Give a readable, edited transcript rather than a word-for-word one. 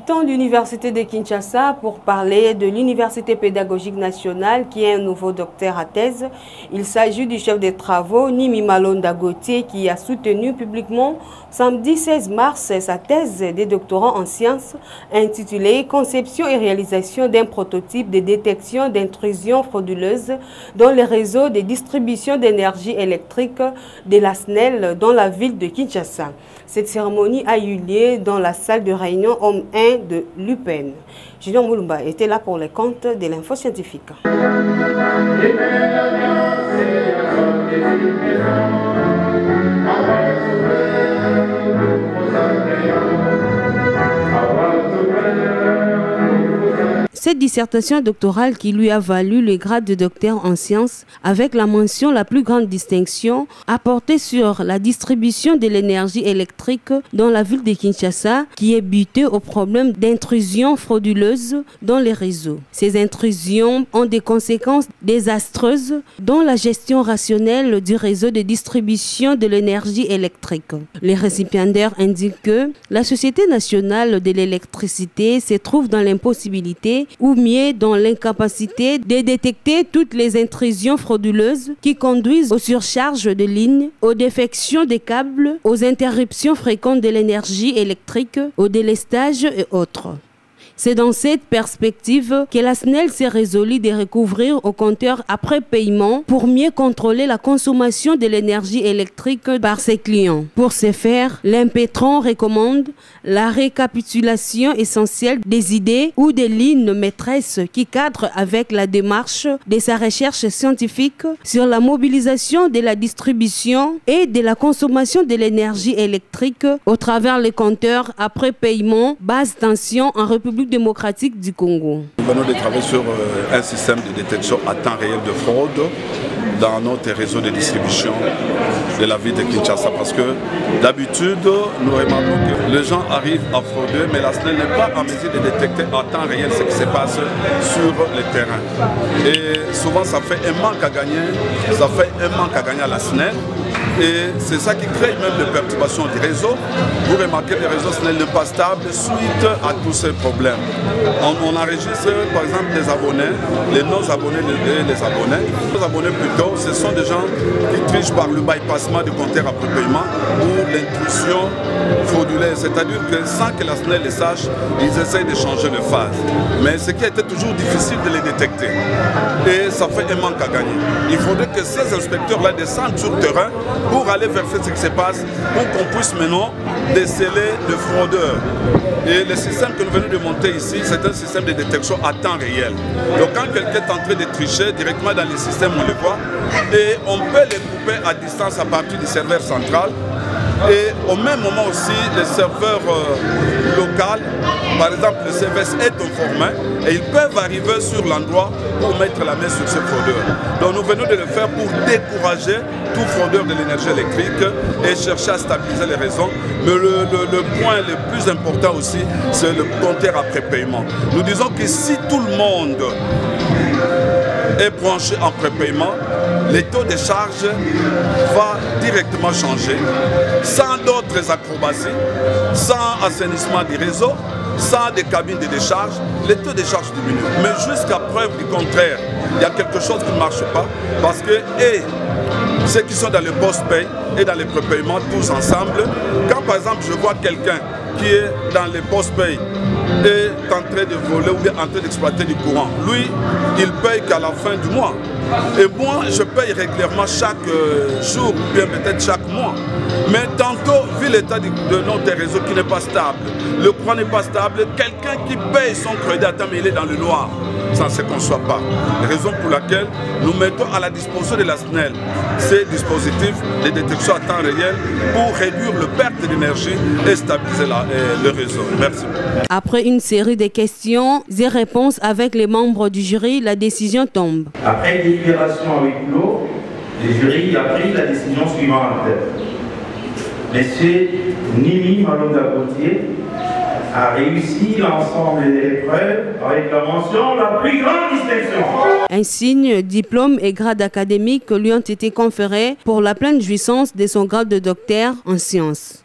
quittons l'université de Kinshasa pour parler de l'université pédagogique nationale qui est un nouveau docteur à thèse. Il s'agit du chef des travaux, Nimi Malonda Gauthier, qui a soutenu publiquement samedi 16 mars sa thèse des doctorants en sciences intitulée « Conception et réalisation d'un prototype de détection d'intrusions frauduleuses dans les réseaux de distribution d'énergie électrique de la SNEL dans la ville de Kinshasa ». Cette cérémonie a eu lieu dans la salle de réunion Homme 1 de l'UPN. Julien Moulumba était là pour les comptes de l'info scientifique. Cette dissertation doctorale qui lui a valu le grade de docteur en sciences avec la mention la plus grande distinction a porté sur la distribution de l'énergie électrique dans la ville de Kinshasa qui est butée au problème d'intrusion frauduleuse dans les réseaux. Ces intrusions ont des conséquences désastreuses dans la gestion rationnelle du réseau de distribution de l'énergie électrique. Les récipiendaires indiquent que la Société nationale de l'électricité se trouve dans l'impossibilité ou mieux dans l'incapacité de détecter toutes les intrusions frauduleuses qui conduisent aux surcharges de lignes, aux défections des câbles, aux interruptions fréquentes de l'énergie électrique, au délestage et autres. C'est dans cette perspective que la SNEL s'est résolue de recourir au compteur après paiement pour mieux contrôler la consommation de l'énergie électrique par ses clients. Pour ce faire, l'Impétron recommande la récapitulation essentielle des idées ou des lignes maîtresses qui cadrent avec la démarche de sa recherche scientifique sur la mobilisation de la distribution et de la consommation de l'énergie électrique au travers les compteurs après paiement basse tension en République démocratique du Congo. Nous venons de travailler sur un système de détection à temps réel de fraude dans notre réseau de distribution de la ville de Kinshasa parce que d'habitude nous remarquons que les gens arrivent à frauder mais la SNEL n'est pas en mesure de détecter en temps réel ce qui se passe sur le terrain. Et souvent ça fait un manque à gagner, à la SNEL. Et c'est ça qui crée même des perturbations du réseau. Vous remarquez que le réseau SNEL n'est pas stable suite à tous ces problèmes. On enregistre par exemple des abonnés, les non-abonnés et les abonnés. Les abonnés plutôt, ce sont des gens qui trichent par le bypassement du compteur après paiement ou l'intrusion frauduleuse. C'est-à-dire que sans que la SNEL le sache, ils essayent de changer de phase. Mais ce qui a été toujours difficile de les détecter. Et ça fait un manque à gagner. Il faudrait que ces inspecteurs-là descendent sur le terrain pour aller vérifier ce qui se passe, pour qu'on puisse maintenant déceler les fraudeurs. Et le système que nous venons de monter ici, c'est un système de détection à temps réel. Donc quand quelqu'un est en train de tricher, directement dans le système, on le voit, et on peut les couper à distance à partir du serveur central. Et au même moment aussi, le serveur local, par exemple le CVS est informé et ils peuvent arriver sur l'endroit pour mettre la main sur ces fraudeurs. Donc nous venons de le faire pour décourager tout fraudeur de l'énergie électrique et chercher à stabiliser les réseaux. Mais le point le plus important aussi, c'est le compteur après paiement. Nous disons que si tout le monde est branché en prépaiement, les taux de charge vont directement changer, sans d'autres acrobaties, sans assainissement du réseau, sans des cabines de décharge, les taux de charge diminuent. Mais jusqu'à preuve du contraire, il y a quelque chose qui ne marche pas parce que ceux qui sont dans le post-pay et dans les prépaiements, tous ensemble, quand par exemple je vois quelqu'un qui est dans les post-pay est en train de voler ou bien en train d'exploiter du courant, lui, il paye qu'à la fin du mois. Et moi, je paye régulièrement chaque jour, ou bien peut-être chaque mois. Mais tantôt, vu l'état de notre réseau qui n'est pas stable, le courant n'est pas stable, quelqu'un qui paye son crédit à temps, mais il est dans le noir. Ça ne se conçoit pas. Raison pour laquelle nous mettons à la disposition de la SNEL ces dispositifs de détection à temps réel pour réduire le perte d'énergie et stabiliser le réseau. Merci. Après une série de questions et réponses avec les membres du jury, la décision tombe. Après une délibération avec l'eau, le jury a pris la décision suivante. Monsieur Nimi Malonda Gauthier a réussi l'ensemble des épreuves avec la mention la plus grande distinction. Insignes, diplômes et grades académiques lui ont été conférés pour la pleine jouissance de son grade de docteur en sciences.